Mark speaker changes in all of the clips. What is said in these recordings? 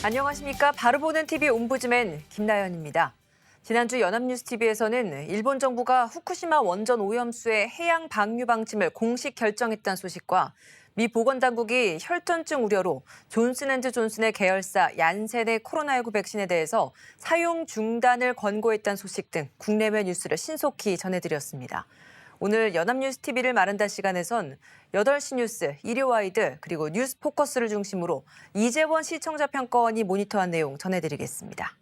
Speaker 1: 안녕하십니까. 바로 보는 TV 옴부즈맨 김나연입니다. 지난주 연합뉴스TV에서는 일본 정부가 후쿠시마 원전 오염수의 해양 방류 방침을 공식 결정했다는 소식과 미 보건당국이 혈전증 우려로 존슨앤드존슨의 계열사 얀센의 코로나19 백신에 대해서 사용 중단을 권고했다는 소식 등 국내외 뉴스를 신속히 전해드렸습니다. 오늘 연합뉴스TV를 마른다 시간에선 8시 뉴스, 일요와이드 그리고 뉴스포커스를 중심으로 이재원 시청자 평가원이 모니터한 내용 전해드리겠습니다.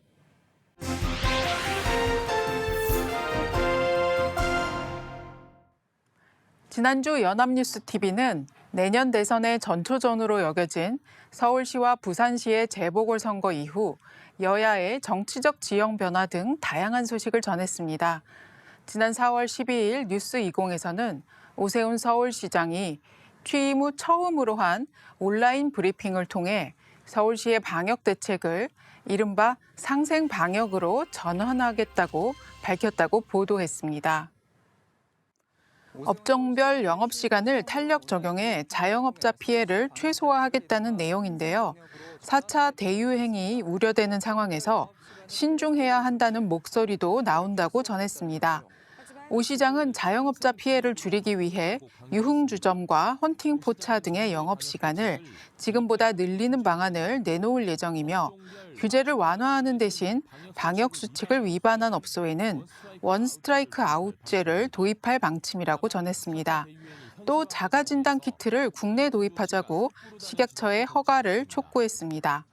Speaker 2: 지난주 연합뉴스TV는 내년 대선의 전초전으로 여겨진 서울시와 부산시의 재보궐선거 이후 여야의 정치적 지형 변화 등 다양한 소식을 전했습니다. 지난 4월 12일 뉴스20에서는 오세훈 서울시장이 취임 후 처음으로 한 온라인 브리핑을 통해 서울시의 방역 대책을 이른바 상생 방역으로 전환하겠다고 밝혔다고 보도했습니다. 업종별 영업시간을 탄력 적용해 자영업자 피해를 최소화하겠다는 내용인데요. 4차 대유행이 우려되는 상황에서 신중해야 한다는 목소리도 나온다고 전했습니다. 오 시장은 자영업자 피해를 줄이기 위해 유흥주점과 헌팅포차 등의 영업시간을 지금보다 늘리는 방안을 내놓을 예정이며 규제를 완화하는 대신 방역수칙을 위반한 업소에는 원스트라이크 아웃제를 도입할 방침이라고 전했습니다. 또 자가진단 키트를 국내 도입하자고 식약처에 허가를 촉구했습니다.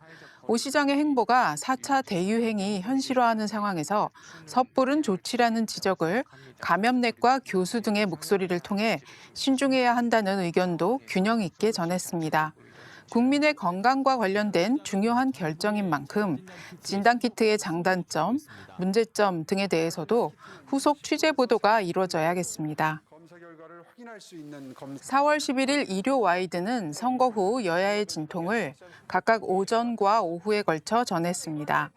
Speaker 2: 오 시장의 행보가 4차 대유행이 현실화하는 상황에서 섣부른 조치라는 지적을 감염내과 교수 등의 목소리를 통해 신중해야 한다는 의견도 균형 있게 전했습니다. 국민의 건강과 관련된 중요한 결정인 만큼 진단키트의 장단점, 문제점 등에 대해서도 후속 취재 보도가 이루어져야겠습니다. 4월 11일 일요와이드는 선거 후 여야의 진통을 각각 오전과 오후에 걸쳐 전했습니다.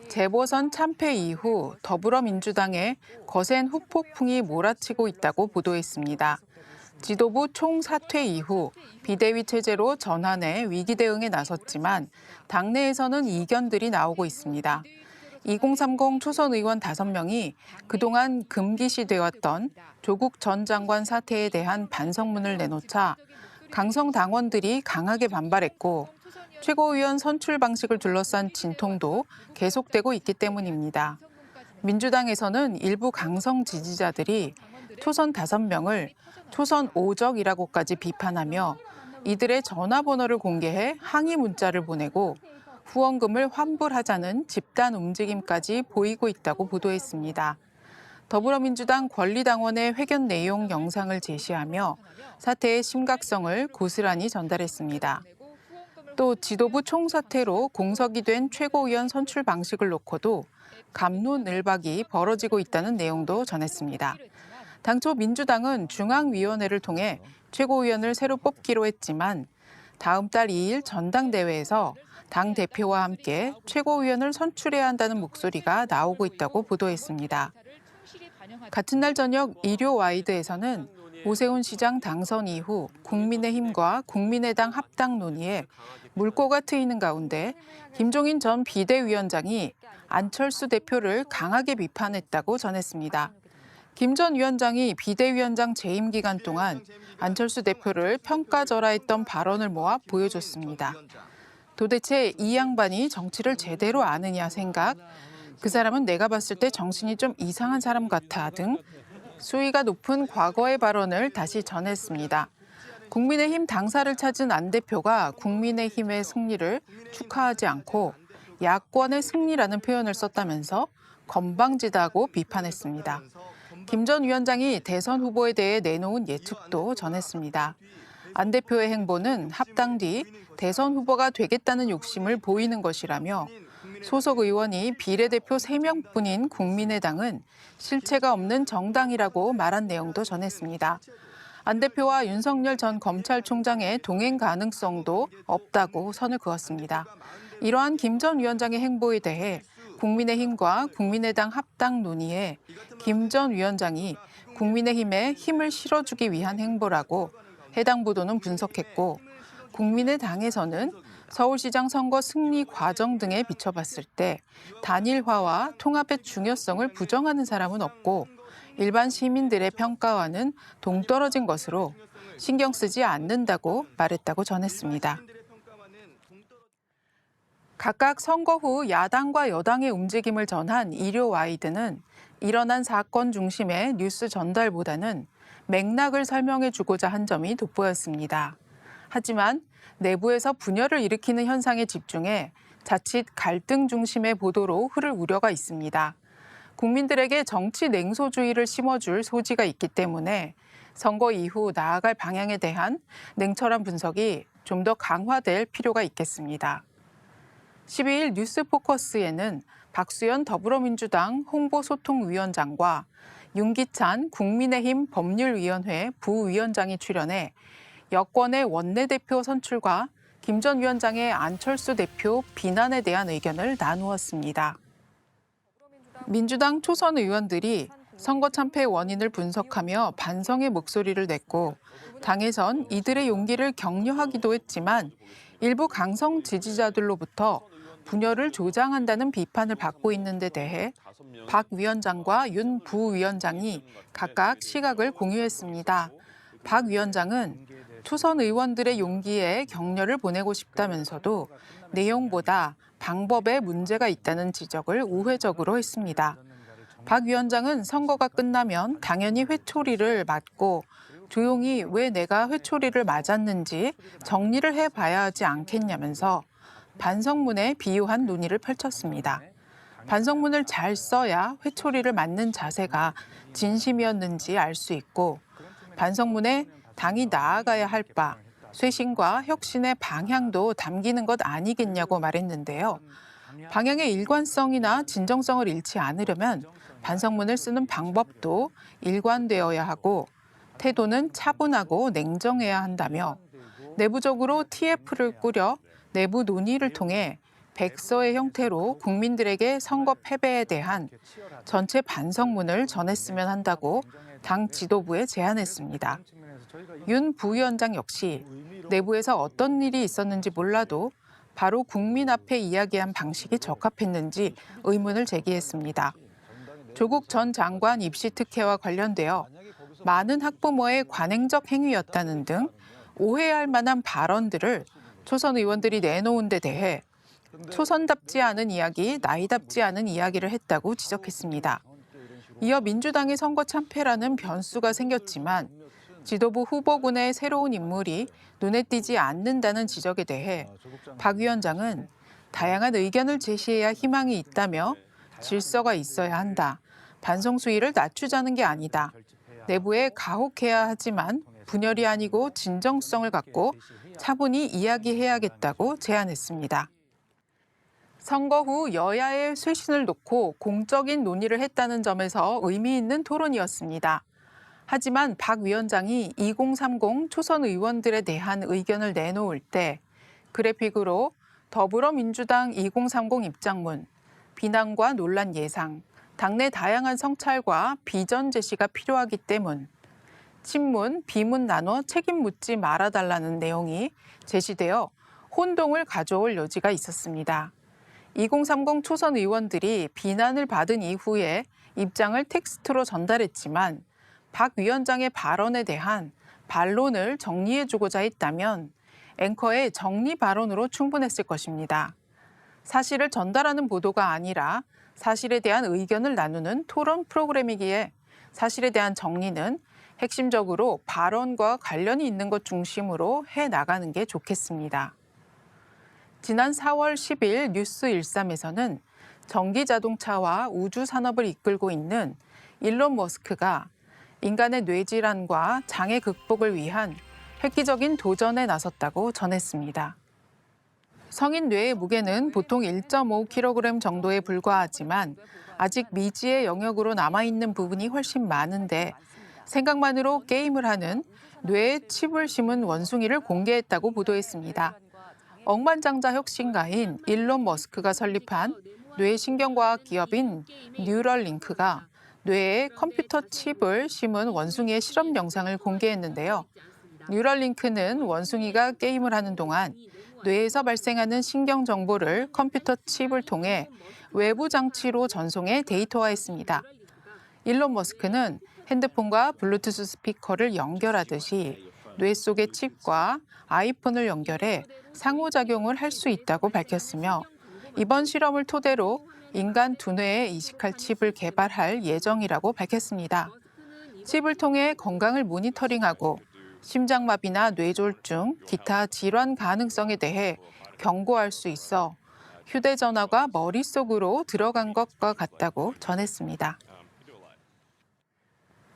Speaker 2: 재보선 참패 이후 더불어민주당에 거센 후폭풍이 몰아치고 있다고 보도했습니다. 지도부 총사퇴 이후 비대위 체제로 전환해 위기 대응에 나섰지만 당내에서는 이견들이 나오고 있습니다. 2030 초선 의원 5명이 그동안 금기시되었던 조국 전 장관 사태에 대한 반성문을 내놓자 강성 당원들이 강하게 반발했고 최고위원 선출 방식을 둘러싼 진통도 계속되고 있기 때문입니다. 민주당에서는 일부 강성 지지자들이 초선 5명을 초선 오적이라고까지 비판하며 이들의 전화번호를 공개해 항의 문자를 보내고 후원금을 환불하자는 집단 움직임까지 보이고 있다고 보도했습니다. 더불어민주당 권리당원의 회견 내용 영상을 제시하며 사태의 심각성을 고스란히 전달했습니다. 또 지도부 총사퇴로 공석이 된 최고위원 선출 방식을 놓고도 갑론을박이 벌어지고 있다는 내용도 전했습니다. 당초 민주당은 중앙위원회를 통해 최고위원을 새로 뽑기로 했지만 다음 달 2일 전당대회에서 당 대표와 함께 최고위원을 선출해야 한다는 목소리가 나오고 있다고 보도했습니다. 같은 날 저녁 일요와이드에서는 오세훈 시장 당선 이후 국민의힘과 국민의당 합당 논의에 물꼬가 트이는 가운데 김종인 전 비대위원장이 안철수 대표를 강하게 비판했다고 전했습니다. 김 전 위원장이 비대위원장 재임 기간 동안 안철수 대표를 평가절하했던 발언을 모아 보여줬습니다. 도대체 이 양반이 정치를 제대로 아느냐 생각, 그 사람은 내가 봤을 때 정신이 좀 이상한 사람 같아 등 수위가 높은 과거의 발언을 다시 전했습니다. 국민의힘 당사를 찾은 안 대표가 국민의힘의 승리를 축하하지 않고 야권의 승리라는 표현을 썼다면서 건방지다고 비판했습니다. 김 전 위원장이 대선 후보에 대해 내놓은 예측도 전했습니다. 안 대표의 행보는 합당 뒤 대선 후보가 되겠다는 욕심을 보이는 것이라며 소속 의원이 비례대표 3명뿐인 국민의당은 실체가 없는 정당이라고 말한 내용도 전했습니다. 안 대표와 윤석열 전 검찰총장의 동행 가능성도 없다고 선을 그었습니다. 이러한 김 전 위원장의 행보에 대해 국민의힘과 국민의당 합당 논의에 김 전 위원장이 국민의힘에 힘을 실어주기 위한 행보라고 해당 보도는 분석했고 국민의당에서는 서울시장 선거 승리 과정 등에 비춰봤을 때 단일화와 통합의 중요성을 부정하는 사람은 없고 일반 시민들의 평가와는 동떨어진 것으로 신경 쓰지 않는다고 말했다고 전했습니다. 각각 선거 후 야당과 여당의 움직임을 전한 일요와이드는 일어난 사건 중심의 뉴스 전달보다는 맥락을 설명해 주고자 한 점이 돋보였습니다. 하지만 내부에서 분열을 일으키는 현상에 집중해 자칫 갈등 중심의 보도로 흐를 우려가 있습니다. 국민들에게 정치 냉소주의를 심어줄 소지가 있기 때문에 선거 이후 나아갈 방향에 대한 냉철한 분석이 좀 더 강화될 필요가 있겠습니다. 12일 뉴스포커스에는 박수현 더불어민주당 홍보소통위원장과 윤기찬 국민의힘 법률위원회 부위원장이 출연해 여권의 원내대표 선출과 김 전 위원장의 안철수 대표 비난에 대한 의견을 나누었습니다. 민주당 초선 의원들이 선거 참패 원인을 분석하며 반성의 목소리를 냈고 당에선 이들의 용기를 격려하기도 했지만 일부 강성 지지자들로부터 분열을 조장한다는 비판을 받고 있는 데 대해 박 위원장과 윤 부위원장이 각각 시각을 공유했습니다. 박 위원장은 초선 의원들의 용기에 격려를 보내고 싶다면서도 내용보다 방법에 문제가 있다는 지적을 우회적으로 했습니다. 박 위원장은 선거가 끝나면 당연히 회초리를 맞고 조용히 왜 내가 회초리를 맞았는지 정리를 해봐야 하지 않겠냐면서 반성문에 비유한 논의를 펼쳤습니다. 반성문을 잘 써야 회초리를 맞는 자세가 진심이었는지 알 수 있고 반성문에 당이 나아가야 할 바, 쇄신과 혁신의 방향도 담기는 것 아니겠냐고 말했는데요. 방향의 일관성이나 진정성을 잃지 않으려면 반성문을 쓰는 방법도 일관되어야 하고 태도는 차분하고 냉정해야 한다며 내부적으로 TF를 꾸려 내부 논의를 통해 백서의 형태로 국민들에게 선거 패배에 대한 전체 반성문을 전했으면 한다고 당 지도부에 제안했습니다. 윤 부위원장 역시 내부에서 어떤 일이 있었는지 몰라도 바로 국민 앞에 이야기한 방식이 적합했는지 의문을 제기했습니다. 조국 전 장관 입시 특혜와 관련되어 많은 학부모의 관행적 행위였다는 등 오해할 만한 발언들을 초선 의원들이 내놓은 데 대해 초선답지 않은 이야기, 나이답지 않은 이야기를 했다고 지적했습니다. 이어 민주당의 선거 참패라는 변수가 생겼지만 지도부 후보군의 새로운 인물이 눈에 띄지 않는다는 지적에 대해 박 위원장은 다양한 의견을 제시해야 희망이 있다며 질서가 있어야 한다. 반성 수위를 낮추자는 게 아니다. 내부에 가혹해야 하지만 분열이 아니고 진정성을 갖고 차분히 이야기해야겠다고 제안했습니다. 선거 후 여야의 쇄신을 놓고 공적인 논의를 했다는 점에서 의미 있는 토론이었습니다. 하지만 박 위원장이 2030 초선 의원들에 대한 의견을 내놓을 때 그래픽으로 더불어민주당 2030 입장문, 비난과 논란 예상, 당내 다양한 성찰과 비전 제시가 필요하기 때문, 친문, 비문 나눠 책임 묻지 말아달라는 내용이 제시되어 혼동을 가져올 여지가 있었습니다. 2030 초선 의원들이 비난을 받은 이후에 입장을 텍스트로 전달했지만 박 위원장의 발언에 대한 반론을 정리해주고자 했다면 앵커의 정리 발언으로 충분했을 것입니다. 사실을 전달하는 보도가 아니라 사실에 대한 의견을 나누는 토론 프로그램이기에 사실에 대한 정리는 핵심적으로 발언과 관련이 있는 것 중심으로 해나가는 게 좋겠습니다. 지난 4월 10일 뉴스13에서는 전기자동차와 우주산업을 이끌고 있는 일론 머스크가 인간의 뇌질환과 장애 극복을 위한 획기적인 도전에 나섰다고 전했습니다. 성인 뇌의 무게는 보통 1.5kg 정도에 불과하지만 아직 미지의 영역으로 남아있는 부분이 훨씬 많은데 생각만으로 게임을 하는 뇌에 칩을 심은 원숭이를 공개했다고 보도했습니다. 억만장자 혁신가인 일론 머스크가 설립한 뇌신경과학 기업인 뉴럴링크가 뇌에 컴퓨터 칩을 심은 원숭이의 실험 영상을 공개했는데요. 뉴럴링크는 원숭이가 게임을 하는 동안 뇌에서 발생하는 신경 정보를 컴퓨터 칩을 통해 외부 장치로 전송해 데이터화했습니다. 일론 머스크는 핸드폰과 블루투스 스피커를 연결하듯이 뇌 속의 칩과 아이폰을 연결해 상호작용을 할 수 있다고 밝혔으며 이번 실험을 토대로 인간 두뇌에 이식할 칩을 개발할 예정이라고 밝혔습니다. 칩을 통해 건강을 모니터링하고 심장마비나 뇌졸중, 기타 질환 가능성에 대해 경고할 수 있어 휴대전화가 머릿속으로 들어간 것과 같다고 전했습니다.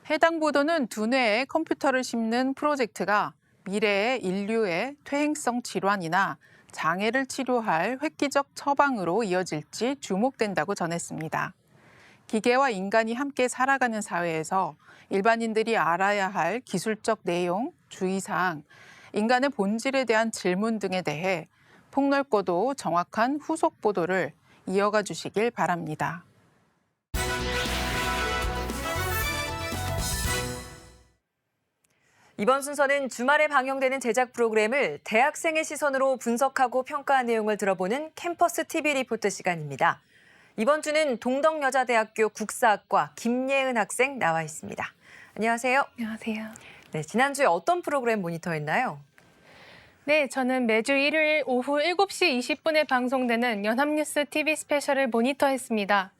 Speaker 2: 해당 보도는 두뇌에 컴퓨터를 심는 프로젝트가 미래의 인류의 퇴행성 질환이나 장애를 치료할 획기적 처방으로 이어질지 주목된다고 전했습니다. 기계와 인간이 함께 살아가는 사회에서 일반인들이 알아야 할 기술적 내용, 주의사항, 인간의 본질에 대한 질문 등에 대해 폭넓고도 정확한 후속 보도를 이어가 주시길 바랍니다.
Speaker 1: 이번 순서는 주말에 방영되는 제작 프로그램을 대학생의 시선으로 분석하고 평가한 내용을 들어보는 캠퍼스 TV 리포트 시간입니다. 이번 주는 동덕여자대학교 국사학과 김예은 학생 나와 있습니다. 안녕하세요.
Speaker 3: 안녕하세요.
Speaker 1: 네, 지난주에 어떤 프로그램 모니터했나요?
Speaker 3: 네, 저는 매주 일요일 오후 7시 20분에 방송되는 연합뉴스 TV 스페셜을 모니터했습니다.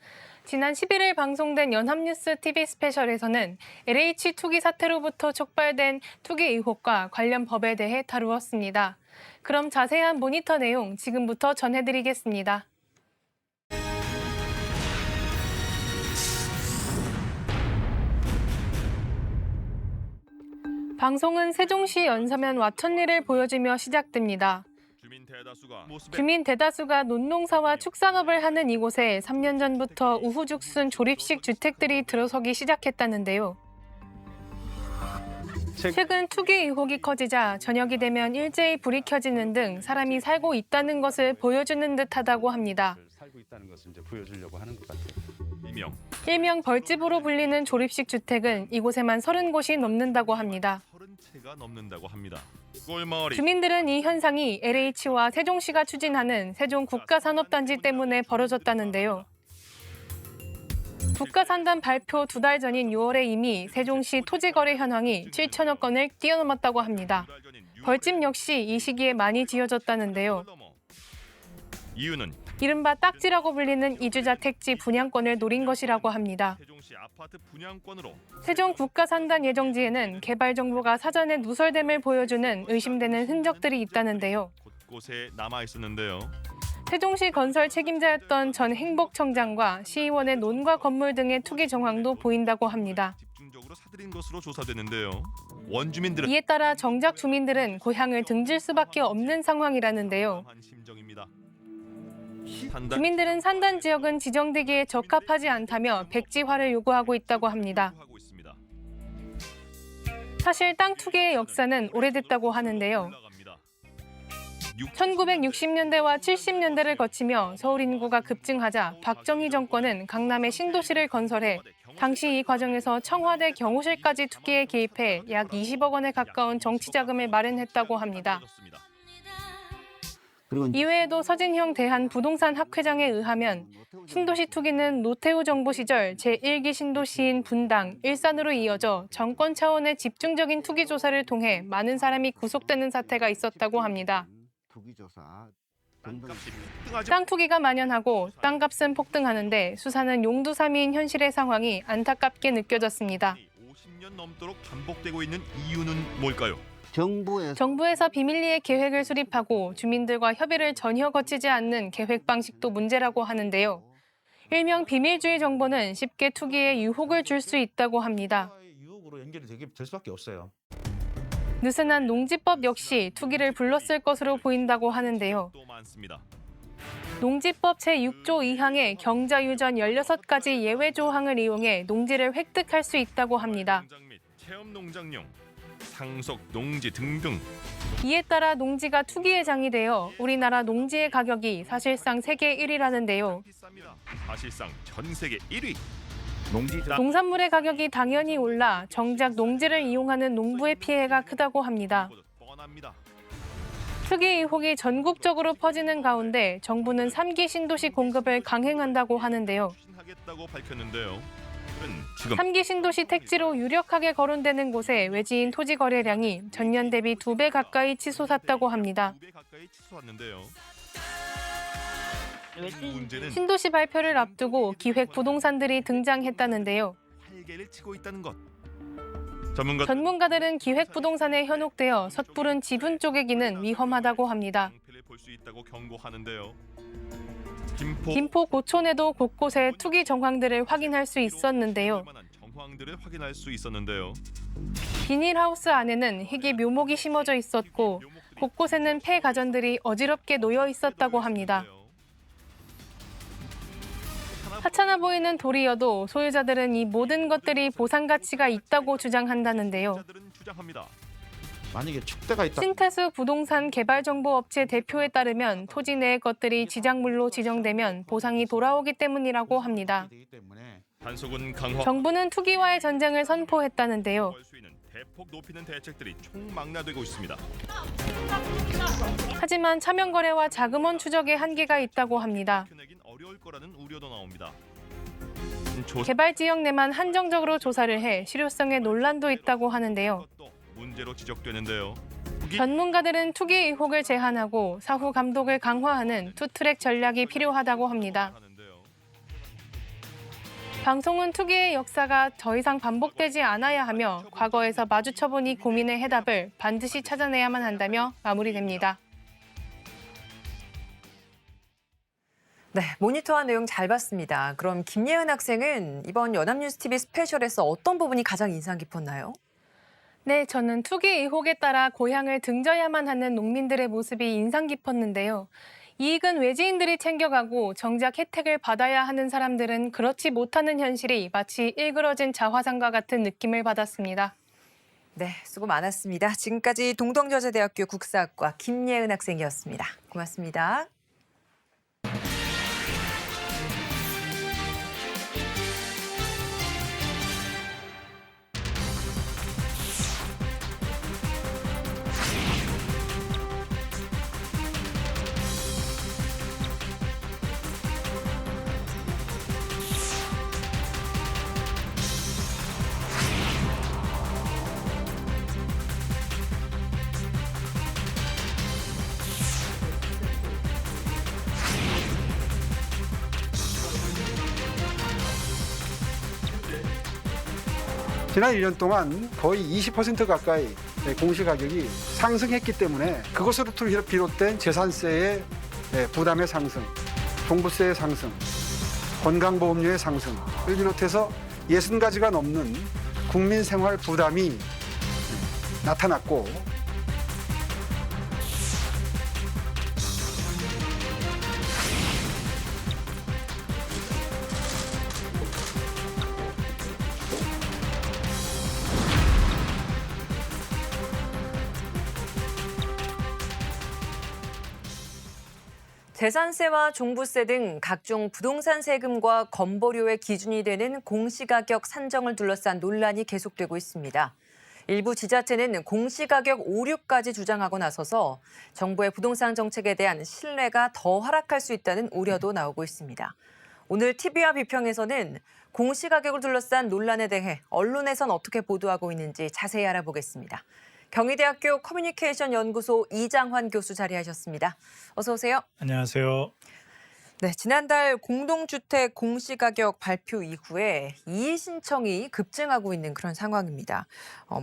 Speaker 3: 지난 11일 방송된 연합뉴스 TV 스페셜에서는 LH 투기 사태로부터 촉발된 투기 의혹과 관련 법에 대해 다루었습니다. 그럼 자세한 모니터 내용 지금부터 전해드리겠습니다. 방송은 세종시 연서면 와천리를 보여주며 시작됩니다. 주민 대다수가 논농사와 축산업을 하는 이곳에 3년 전부터 우후죽순 조립식 주택들이 들어서기 시작했다는데요. 최근 투기 의혹이 커지자 저녁이 되면 일제히 불이 켜지는 등 사람이 살고 있다는 것을 보여주는 듯하다고 합니다. 일명 벌집으로 불리는 조립식 주택은 이곳에만 30곳이 넘는다고 합니다. 주민들은 이 현상이 LH와 세종시가 추진하는 세종 국가산업단지 때문에 벌어졌다는데요. 국가산단 발표 2달 전인 6월에 이미 세종시 토지거래 현황이 7천여 건을 뛰어넘었다고 합니다. 벌집 역시 이 시기에 많이 지어졌다는데요.
Speaker 4: 이유는
Speaker 3: 이른바 딱지라고 불리는 이주자 택지 분양권을 노린 것이라고 합니다. 세종 국가산단 예정지에는 개발 정보가 사전에 누설됨을 보여주는 의심되는 흔적들이 있다는데요.
Speaker 4: 곳곳에 남아 있었는데요.
Speaker 3: 세종시 건설 책임자였던 전 행복청장과 시의원의 논과 건물 등의 투기 정황도 보인다고 합니다.
Speaker 4: 집중적으로 사들인 것으로 조사되는데요. 원주민들은
Speaker 3: 이에 따라 정작 주민들은 고향을 등질 수밖에 없는 상황이라는데요. 주민들은 산단 지역은 지정되기에 적합하지 않다며 백지화를 요구하고 있다고 합니다. 사실 땅 투기의 역사는 오래됐다고 하는데요. 1960년대와 70년대를 거치며 서울 인구가 급증하자 박정희 정권은 강남에 신도시를 건설해 당시 이 과정에서 청와대 경호실까지 투기에 개입해 약 20억 원에 가까운 정치자금을 마련했다고 합니다. 이외에도 서진형 대한부동산 학회장에 의하면 신도시 투기는 노태우 정부 시절 제1기 신도시인 분당, 일산으로 이어져 정권 차원의 집중적인 투기 조사를 통해 많은 사람이 구속되는 사태가 있었다고 합니다. 땅 투기가 만연하고 땅값은 폭등하는데 수사는 용두사미인 현실의 상황이 안타깝게 느껴졌습니다.
Speaker 4: 50년 넘도록 반복되고 있는 이유는 뭘까요?
Speaker 3: 정부에서 비밀리에 계획을 수립하고 주민들과 협의를 전혀 거치지 않는 계획 방식도 문제라고 하는데요. 일명 비밀주의 정보는 쉽게 투기에 유혹을 줄 수 있다고 합니다.
Speaker 5: 유혹으로 연결이 될 수밖에 없어요.
Speaker 3: 느슨한 농지법 역시 투기를 불렀을 것으로 보인다고 하는데요. 농지법 제6조 2항의 경자유전 16가지 예외 조항을 이용해 농지를 획득할 수 있다고 합니다.
Speaker 4: 체험 농장용, 상속 농지 등등.
Speaker 3: 이에 따라 농지가 투기의 장이 되어 우리나라 농지의 가격이 사실상 세계 1위라는데요.
Speaker 4: 사실상 전 세계 1위.
Speaker 3: 농산물의 가격이 당연히 올라 정작 농지를 이용하는 농부의 피해가 크다고 합니다. 투기 의혹이 전국적으로 퍼지는 가운데 정부는 3기 신도시 공급을 강행한다고 하는데요.
Speaker 4: 추진하겠다고 밝혔는데요. 지금
Speaker 3: 3기 신도시 택지로 유력하게 거론되는 곳에 외지인 토지 거래량이 전년 대비 2배 가까이 치솟았다고 합니다.
Speaker 4: 2배 가까이 치솟았는데요.
Speaker 6: 외진
Speaker 4: 문제는
Speaker 3: 신도시 발표를 앞두고 기획 부동산들이 등장했다는데요.
Speaker 4: 활개를 치고 있다는 것. 전문가
Speaker 3: 전문가들은 기획 부동산에 현혹되어 섣부른 지분 쪼개기는 위험하다고 합니다.
Speaker 4: 방패를 볼 수 있다고 경고하는데요.
Speaker 3: 김포 고촌에도 곳곳에 투기 정황들을 확인할 수 있었는데요.
Speaker 4: 정황들을 확인할 수 있었는데요.
Speaker 3: 비닐하우스 안에는 희귀 묘목이 심어져 있었고 곳곳에는 폐 가전들이 어지럽게 놓여 있었다고 합니다. 하찮아 보이는 돌이어도 소유자들은 이 모든 것들이 보상 가치가 있다고 주장한다는데요.
Speaker 4: 주장합니다.
Speaker 5: 만약에 축대가 있다.
Speaker 3: 신태수 부동산 개발정보업체 대표에 따르면 토지 내의 것들이 지작물로 지정되면 보상이 돌아오기 때문이라고 합니다.
Speaker 5: 되기 때문에
Speaker 4: 단속은 강화.
Speaker 3: 정부는 투기와의 전쟁을 선포했다는데요.
Speaker 4: 수위는 대폭 높이는 대책들이 총망라되고 있습니다.
Speaker 3: 하지만 차명 거래와 자금원 추적에 한계가 있다고 합니다.
Speaker 4: 내긴 어려울 거라는 우려도 나옵니다.
Speaker 3: 개발 지역 내만 한정적으로 조사를 해 실효성에 논란도 있다고 하는데요.
Speaker 4: 문제로 지적되는데요.
Speaker 3: 전문가들은 투기 의혹을 제한하고 사후 감독을 강화하는 투트랙 전략이 필요하다고 합니다. 방송은 투기의 역사가 더 이상 반복되지 않아야 하며 과거에서 마주쳐본 이 고민의 해답을 반드시 찾아내야만 한다며 마무리됩니다.
Speaker 1: 네, 모니터한 내용 잘 봤습니다. 그럼 김예은 학생은 이번 연합뉴스 TV 스페셜에서 어떤 부분이 가장 인상 깊었나요?
Speaker 3: 네, 저는 투기 의혹에 따라 고향을 등져야만 하는 농민들의 모습이 인상 깊었는데요. 이익은 외지인들이 챙겨가고 정작 혜택을 받아야 하는 사람들은 그렇지 못하는 현실이 마치 일그러진 자화상과 같은 느낌을 받았습니다.
Speaker 1: 네, 수고 많았습니다. 지금까지 동덕여자대학교 국사학과 김예은 학생이었습니다. 고맙습니다.
Speaker 7: 지난 1년 동안 거의 20% 가까이 공시가격이 상승했기 때문에 그것으로부터 비롯된 재산세의 부담의 상승, 종부세의 상승, 건강보험료의 상승을 비롯해서 60가지가 넘는 국민 생활 부담이 나타났고
Speaker 1: 재산세와 종부세 등 각종 부동산 세금과 건보료의 기준이 되는 공시가격 산정을 둘러싼 논란이 계속되고 있습니다. 일부 지자체는 공시가격 오류까지 주장하고 나서서 정부의 부동산 정책에 대한 신뢰가 더 하락할 수 있다는 우려도 나오고 있습니다. 오늘 TV와 비평에서는 공시가격을 둘러싼 논란에 대해 언론에선 어떻게 보도하고 있는지 자세히 알아보겠습니다. 경희대학교 커뮤니케이션 연구소 이장환 교수 자리하셨습니다. 어서 오세요.
Speaker 8: 안녕하세요.
Speaker 1: 네, 지난달 공동주택 공시가격 발표 이후에 이의 신청이 급증하고 있는 그런 상황입니다.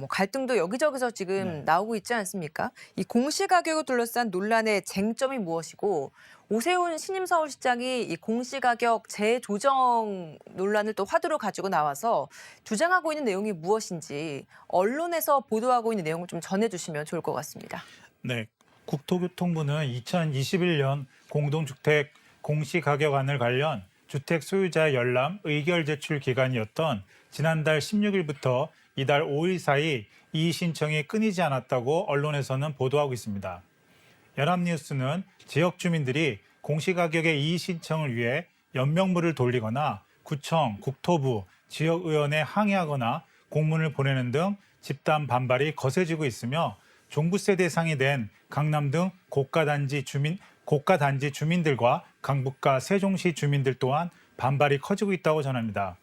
Speaker 1: 갈등도 여기저기서 지금 나오고 있지 않습니까? 이 공시가격을 둘러싼 논란의 쟁점이 무엇이고 오세훈 신임 서울시장이 이 공시가격 재조정 논란을 또 화두로 가지고 나와서 주장하고 있는 내용이 무엇인지 언론에서 보도하고 있는 내용을 좀 전해주시면 좋을 것 같습니다.
Speaker 8: 네, 국토교통부는 2021년 공동주택 공시가격안을 관련 주택 소유자 열람 의결 제출 기간이었던 지난달 16일부터 이달 5일 사이 이의 신청이 끊이지 않았다고 언론에서는 보도하고 있습니다. 연합뉴스는 지역 주민들이 공시가격의 이의 신청을 위해 연명물을 돌리거나 구청, 국토부, 지역의원에 항의하거나 공문을 보내는 등 집단 반발이 거세지고 있으며 종부세 대상이 된 강남 등 고가단지 주민들과 강북과 세종시 주민들 또한 반발이 커지고 있다고 전합니다.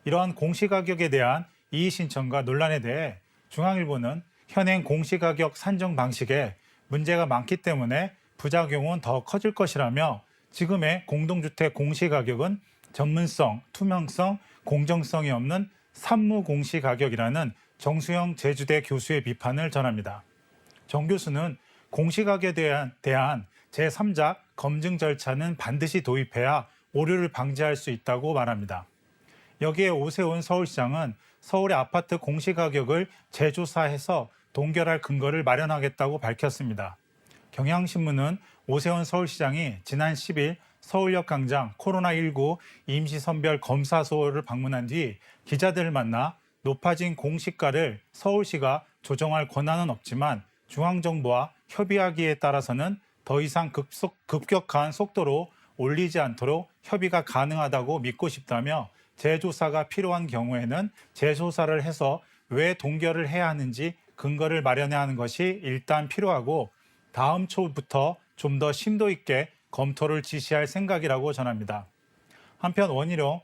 Speaker 8: 이러한 공시가격에 대한 이의 신청과 논란에 대해 중앙일보는 현행 공시가격 산정 방식에 문제가 많기 때문에 부작용은 더 커질 것이라며 지금의 공동주택 공시가격은 전문성, 투명성, 공정성이 없는 산무공시가격이라는 정수영 제주대 교수의 비판을 전합니다. 정 교수는 공시가격에 대한 제3자 검증 절차는 반드시 도입해야 오류를 방지할 수 있다고 말합니다. 여기에 오세훈 서울시장은 서울의 아파트 공시가격을 재조사해서 동결할 근거를 마련하겠다고 밝혔습니다. 경향신문은 오세훈 서울시장이 지난 10일 서울역 광장 코로나19 임시선별 검사소를 방문한 뒤 기자들을 만나 높아진 공시가를 서울시가 조정할 권한은 없지만 중앙정부와 협의하기에 따라서는 더 이상 급격한 속도로 올리지 않도록 협의가 가능하다고 믿고 싶다며 재조사가 필요한 경우에는 재조사를 해서 왜 동결을 해야 하는지 근거를 마련해야 하는 것이 일단 필요하고 다음 초부터 좀 더 심도 있게 검토를 지시할 생각이라고 전합니다. 한편 원희룡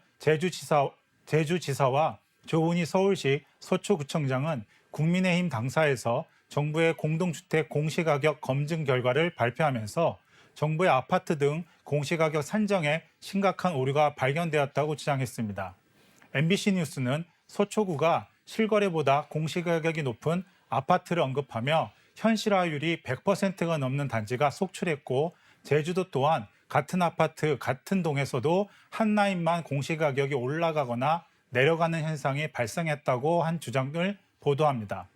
Speaker 8: 제주지사와 조은희 서울시 서초구청장은 국민의힘 당사에서 정부의 공동주택 공시가격 검증 결과를 발표하면서 정부의 아파트 등 공시가격 산정에 심각한 오류가 발견되었다고 주장했습니다. MBC 뉴스는 서초구가 실거래보다 공시가격이 높은 아파트를 언급하며 현실화율이 100%가 넘는 단지가 속출했고 제주도 또한 같은 아파트, 같은 동에서도 한 라인만 공시가격이 올라가거나 내려가는 현상이 발생했다고 한 주장을 보도합니다.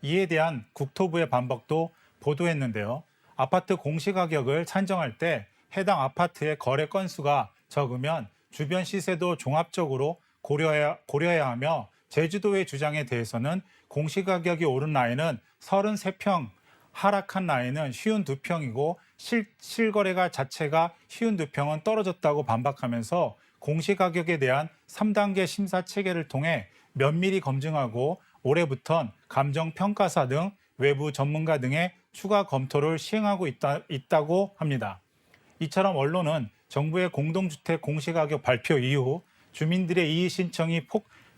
Speaker 8: 이에 대한 국토부의 반박도 보도했는데요. 아파트 공시가격을 산정할 때 해당 아파트의 거래 건수가 적으면 주변 시세도 종합적으로 고려해야 하며 제주도의 주장에 대해서는 공시가격이 오른 라인은 33평, 하락한 라인은 52평이고 실거래가 자체가 52평은 떨어졌다고 반박하면서 공시가격에 대한 3단계 심사 체계를 통해 면밀히 검증하고 올해부턴 감정평가사 등 외부 전문가 등의 추가 검토를 시행하고 있다고 합니다. 이처럼 언론은 정부의 공동주택 공시가격 발표 이후 주민들의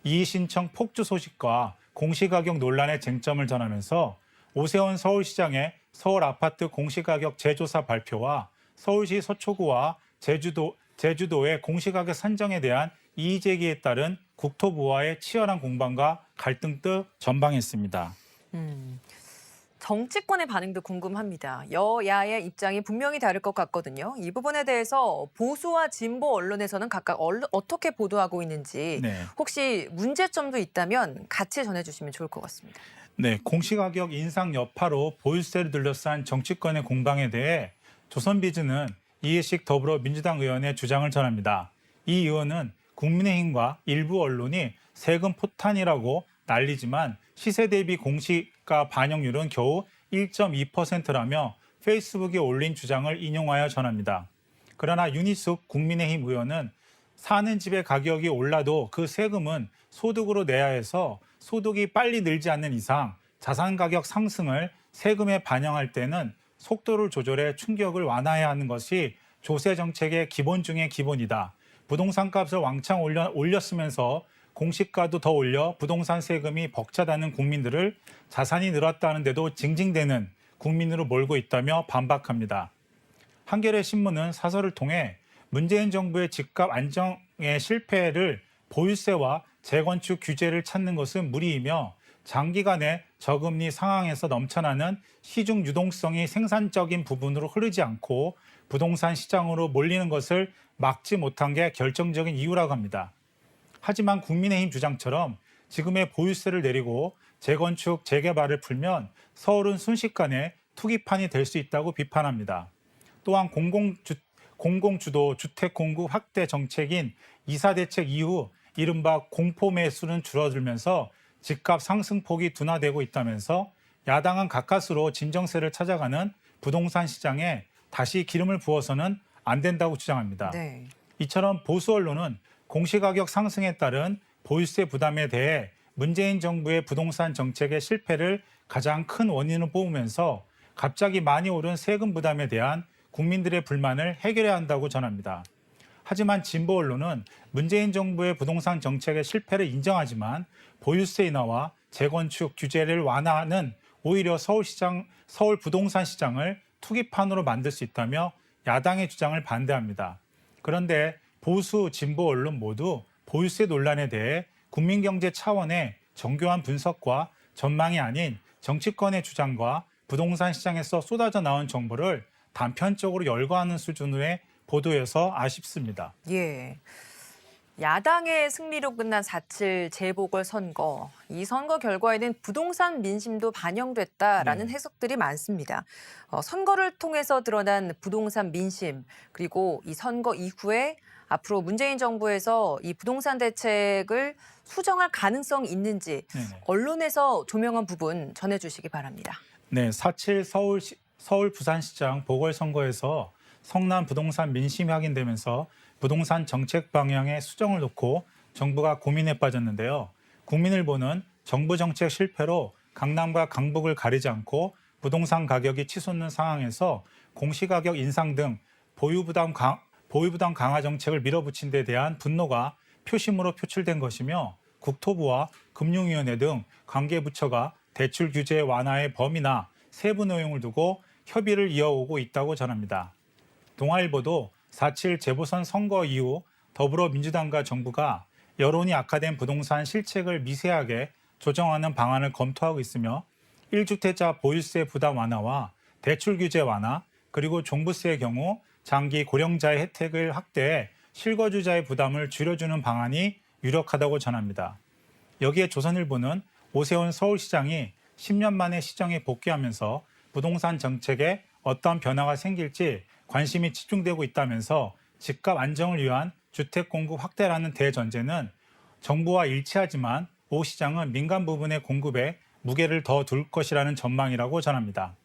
Speaker 8: 이의신청 폭주 소식과 공시가격 논란의 쟁점을 전하면서 오세훈 서울시장의 서울 아파트 공시가격 재조사 발표와 서울시 서초구와 제주도의 공시가격 산정에 대한 이의제기에 따른 국토부와의 치열한 공방과 갈등 등 전방했습니다.
Speaker 1: 정치권의 반응도 궁금합니다. 여야의 입장이 분명히 다를 것 같거든요. 이 부분에 대해서 보수와 진보 언론에서는 각각 어떻게 보도하고 있는지
Speaker 8: 네. 혹시
Speaker 1: 문제점도 있다면 같이 전해주시면 좋을 것 같습니다.
Speaker 8: 네, 공시가격 인상 여파로 보유세를 둘러싼 정치권의 공방에 대해 조선비즈는 이해식 더불어민주당 의원의 주장을 전합니다. 이 의원은 국민의힘과 일부 언론이 세금 포탄이라고 난리지만 시세 대비 공시가 반영률은 겨우 1.2%라며 페이스북에 올린 주장을 인용하여 전합니다. 그러나 윤희숙 국민의힘 의원은 사는 집의 가격이 올라도 그 세금은 소득으로 내야 해서 소득이 빨리 늘지 않는 이상 자산 가격 상승을 세금에 반영할 때는 속도를 조절해 충격을 완화해야 하는 것이 조세 정책의 기본 중의 기본이다. 부동산 값을 왕창 올렸으면서 공시가도 더 올려 부동산 세금이 벅차다는 국민들을 자산이 늘었다는데도 징징대는 국민으로 몰고 있다며 반박합니다. 한겨레 신문은 사설을 통해 문재인 정부의 집값 안정의 실패를 보유세와 재건축 규제를 찾는 것은 무리이며 장기간의 저금리 상황에서 넘쳐나는 시중 유동성이 생산적인 부분으로 흐르지 않고 부동산 시장으로 몰리는 것을 막지 못한 게 결정적인 이유라고 합니다. 하지만 국민의힘 주장처럼 지금의 보유세를 내리고 재건축, 재개발을 풀면 서울은 순식간에 투기판이 될 수 있다고 비판합니다. 또한 공공주도 주택 공급 확대 정책인 이사 대책 이후 이른바 공포 매수는 줄어들면서 집값 상승폭이 둔화되고 있다면서 야당은 가까스로 진정세를 찾아가는 부동산 시장에 다시 기름을 부어서는 안 된다고 주장합니다.
Speaker 1: 네.
Speaker 8: 이처럼 보수 언론은 공시가격 상승에 따른 보유세 부담에 대해 문재인 정부의 부동산 정책의 실패를 가장 큰 원인으로 뽑으면서 갑자기 많이 오른 세금 부담에 대한 국민들의 불만을 해결해야 한다고 전합니다. 하지만 진보 언론은 문재인 정부의 부동산 정책의 실패를 인정하지만 보유세 인하와 재건축 규제를 완화는 오히려 서울 부동산 시장을 투기판으로 만들 수 있다며 야당의 주장을 반대합니다. 그런데 보수 진보 언론 모두 보유세 논란에 대해 국민경제 차원의 정교한 분석과 전망이 아닌 정치권의 주장과 부동산 시장에서 쏟아져 나온 정보를 단편적으로 열거하는 수준의 보도여서 아쉽습니다.
Speaker 1: 예. 야당의 승리로 끝난 4.7 재보궐선거. 이 선거 결과에는 부동산 민심도 반영됐다라는
Speaker 8: 네.
Speaker 1: 해석들이 많습니다. 선거를 통해서 드러난 부동산 민심, 그리고 이 선거 이후에 앞으로 문재인 정부에서 이 부동산 대책을 수정할 가능성이 있는지
Speaker 8: 네네.
Speaker 1: 언론에서 조명한 부분 전해주시기 바랍니다.
Speaker 8: 네, 4.7 서울 부산시장 보궐선거에서 성남 부동산 민심이 확인되면서 부동산 정책 방향의 수정을 놓고 정부가 고민에 빠졌는데요. 국민일보는 정부 정책 실패로 강남과 강북을 가리지 않고 부동산 가격이 치솟는 상황에서 공시가격 인상 등 보유부담 강화 정책을 밀어붙인 데 대한 분노가 표심으로 표출된 것이며 국토부와 금융위원회 등 관계부처가 대출 규제 완화의 범위나 세부 내용을 두고 협의를 이어오고 있다고 전합니다. 동아일보도 4.7 재보선 선거 이후 더불어민주당과 정부가 여론이 악화된 부동산 실책을 미세하게 조정하는 방안을 검토하고 있으며 1주택자 보유세 부담 완화와 대출 규제 완화, 그리고 종부세의 경우 장기 고령자의 혜택을 확대해 실거주자의 부담을 줄여주는 방안이 유력하다고 전합니다. 여기에 조선일보는 오세훈 서울시장이 10년 만에 시정에 복귀하면서 부동산 정책에 어떤 변화가 생길지 관심이 집중되고 있다면서 집값 안정을 위한 주택 공급 확대라는 대전제는 정부와 일치하지만 오 시장은 민간 부분의 공급에 무게를 더 둘 것이라는 전망이라고 전합니다.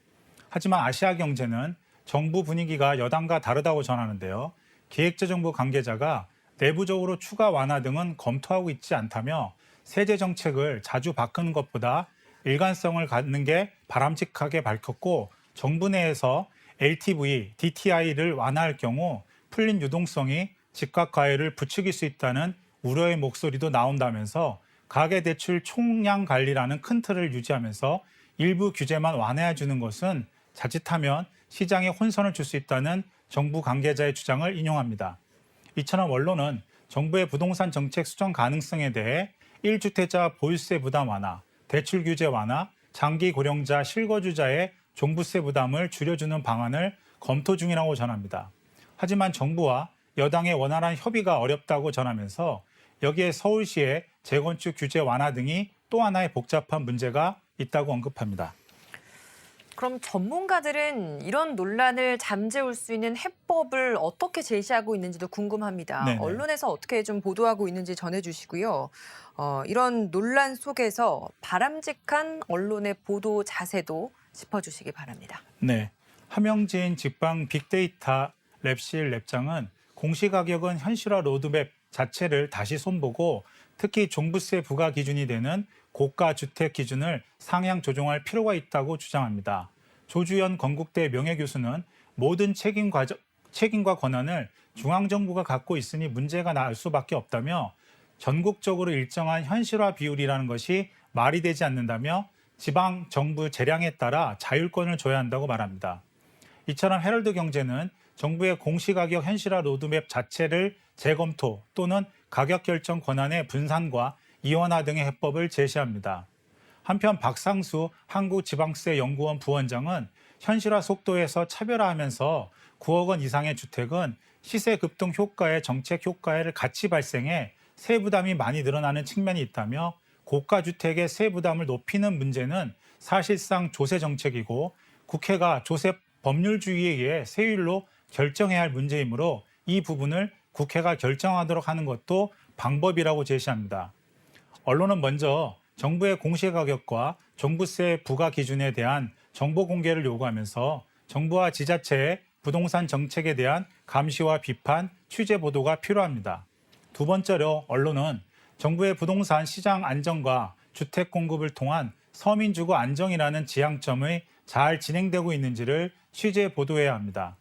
Speaker 8: 하지만 아시아경제는 정부 분위기가 여당과 다르다고 전하는데요. 기획재정부 관계자가 내부적으로 추가 완화 등은 검토하고 있지 않다며 세제 정책을 자주 바꾸는 것보다 일관성을 갖는 게 바람직하게 밝혔고, 정부 내에서 LTV, DTI를 완화할 경우 풀린 유동성이 집값 과열을 부추길 수 있다는 우려의 목소리도 나온다면서 가계대출 총량 관리라는 큰 틀을 유지하면서 일부 규제만 완화해 주는 것은 자칫하면 시장에 혼선을 줄 수 있다는 정부 관계자의 주장을 인용합니다. 이처럼 언론은 정부의 부동산 정책 수정 가능성에 대해 1주택자 보유세 부담 완화, 대출 규제 완화, 장기 고령자 실거주자의 종부세 부담을 줄여주는 방안을 검토 중이라고 전합니다. 하지만 정부와 여당의 원활한 협의가 어렵다고 전하면서 여기에 서울시의 재건축 규제 완화 등이 또 하나의 복잡한 문제가 있다고 언급합니다.
Speaker 1: 그럼 전문가들은 이런 논란을 잠재울 수 있는 해법을 어떻게 제시하고 있는지도 궁금합니다.
Speaker 8: 네네.
Speaker 1: 언론에서 어떻게 좀 보도하고 있는지 전해주시고요. 이런 논란 속에서 바람직한 언론의 보도 자세도 짚어주시기 바랍니다.
Speaker 8: 네, 함영진 직방 빅데이터 랩실 랩장은 공시가격은 현실화 로드맵 자체를 다시 손보고 특히 종부세 부과 기준이 되는 고가 주택 기준을 상향 조정할 필요가 있다고 주장합니다. 조주연 건국대 명예교수는 모든 책임과 권한을 중앙정부가 갖고 있으니 문제가 날 수밖에 없다며 전국적으로 일정한 현실화 비율이라는 것이 말이 되지 않는다며 지방 정부 재량에 따라 자율권을 줘야 한다고 말합니다. 이처럼 헤럴드 경제는 정부의 공시가격 현실화 로드맵 자체를 재검토 또는 가격 결정 권한의 분산과 이원화 등의 해법을 제시합니다. 한편 박상수 한국지방세연구원 부원장은 현실화 속도에서 차별화하면서 9억 원 이상의 주택은 시세 급등 효과에 정책 효과를 같이 발생해 세부담이 많이 늘어나는 측면이 있다며 고가 주택의 세부담을 높이는 문제는 사실상 조세 정책이고 국회가 조세 법률주의에 의해 세율로 결정해야 할 문제이므로 이 부분을 국회가 결정하도록 하는 것도 방법이라고 제시합니다. 언론은 먼저 정부의 공시가격과 종부세 부과 기준에 대한 정보 공개를 요구하면서 정부와 지자체의 부동산 정책에 대한 감시와 비판, 취재 보도가 필요합니다. 두 번째로 언론은 정부의 부동산 시장 안정과 주택 공급을 통한 서민주거 안정이라는 지향점이 잘 진행되고 있는지를 취재 보도해야 합니다.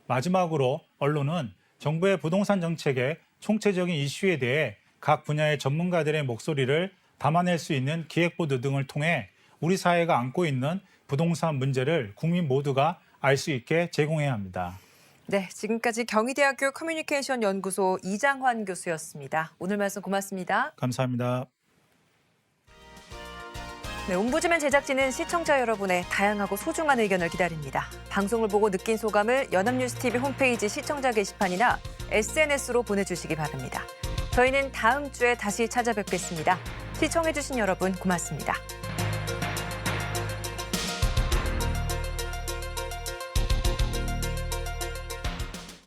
Speaker 8: 마지막으로 언론은 정부의 부동산 정책의 총체적인 이슈에 대해 각 분야의 전문가들의 목소리를 담아낼 수 있는 기획보도 등을 통해 우리 사회가 안고 있는 부동산 문제를 국민 모두가 알 수 있게 제공해야 합니다.
Speaker 1: 네, 지금까지 경희대학교 커뮤니케이션 연구소 이장환 교수였습니다. 오늘 말씀 고맙습니다.
Speaker 8: 감사합니다.
Speaker 1: 네, 옴부즈맨 제작진은 시청자 여러분의 다양하고 소중한 의견을 기다립니다. 방송을 보고 느낀 소감을 연합뉴스TV 홈페이지 시청자 게시판이나 SNS로 보내주시기 바랍니다. 저희는 다음 주에 다시 찾아뵙겠습니다. 시청해주신 여러분 고맙습니다.